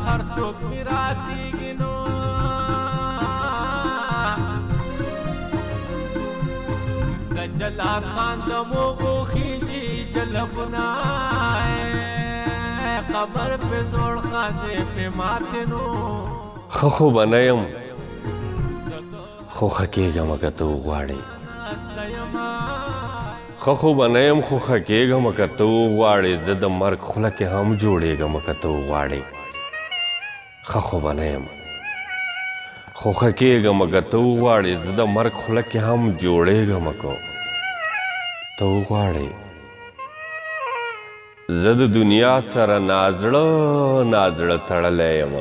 هر څوک مې راتېږي نو د جلال خان د موږو خېجي جلبونه قبر پې زوړ خانې پې ماتې نو ښه خو به نه یم خو ښه کېږم که ته وغواړې ښه خو به نه یم خو ښه کېږم که ته وغواړې زه د مرګ خوله کې هم جوړېږم که ته وغواړې ښه خو به نه یم خو ښه کېږم که ته وغواړې زه د مرګ خوله کې هم جوړېږم که ته وغواړې زه د دنیا سره نازړه نازړه تړلی یم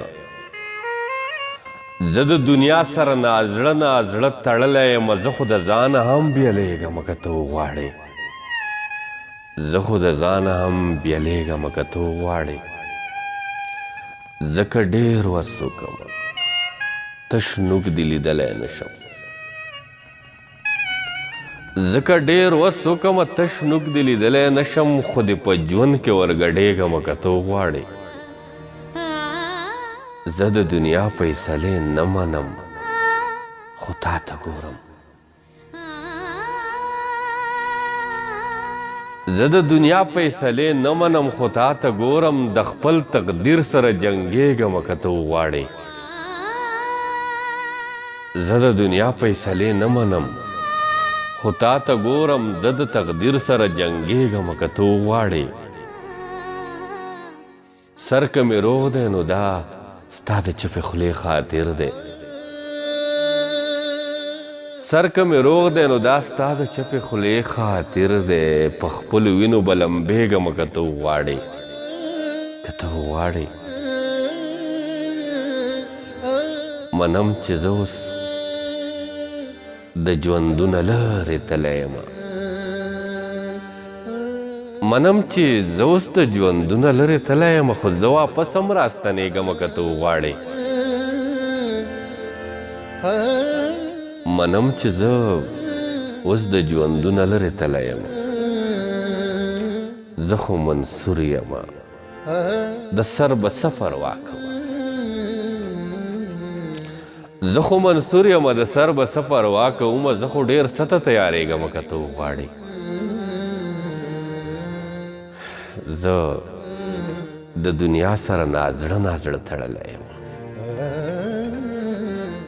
زه د دنیا سره نازړه نازړه تړلی یم زه خو د ځانه هم بیلیږم که ته وغواړې زه خو د ځانه هم بیلیږم که ته وغواړې ځکه ډېر وس وکم تش نوک دې لیدلی نشم ځکه ډېر وس وکم تش نوک دې لیدلی نشم خو دې په ژوند کې ورګډېږم که ته وغواړې زه د دنیا فیصلې نه منم خو تا ته ګورم زه د دنیا فیصلې نه منم خو تا ته ګورم د خپل تقدیر سره جنګېږم که ته وغواړې زه د دنیا فیصلې نه منم خو تا ته ګورم زه د تقدیر سره جنګېږم که ته وغواړې سر که مې روغ دی نو دا ستا د چپې خولې خاطر دی سر که مې روغ دی نو دا ستا د چپې خولې خاطر دی په خپلو وینو به لمبېږم که ته وغواړې که ته وغواړې منم چې زه اوس د ژوندونه لرې تللی یم منم چې زه اوس د ژوندونه لرې تللی یم خو زه واپس هم راستنېږم که ته وغواړې منم چې زه اوس د ژوندونه لرې تللی یم زه خو منصور یم د سر به سفر واکوه زه خو منصور یم د سر به سفر واکومه زه خو ډېر څه ته تیارېږم که ته وغواړې زه د دنیا سره نازړه نازړه تړلی یم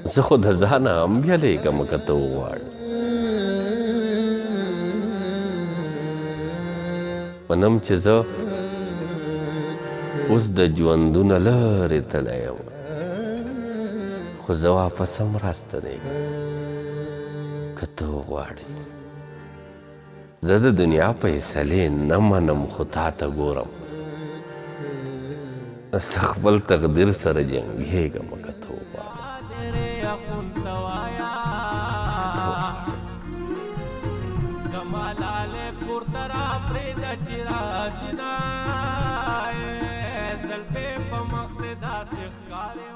زه خو د ځانه هم بیلیږم که ته وغواړې منم چې زه اوس د ژوندونه لرې تللی یم خو زه واپس هم راستنېږم که ته وغواړې زه د دنیا فیصلې نه منم خو تا ته ګورم د خپل تقدیر سره جنګېږم که ته وغواړې ملاله پورته راپرېږده چې راځي نه زلفې په مخ دې داسې ښکارې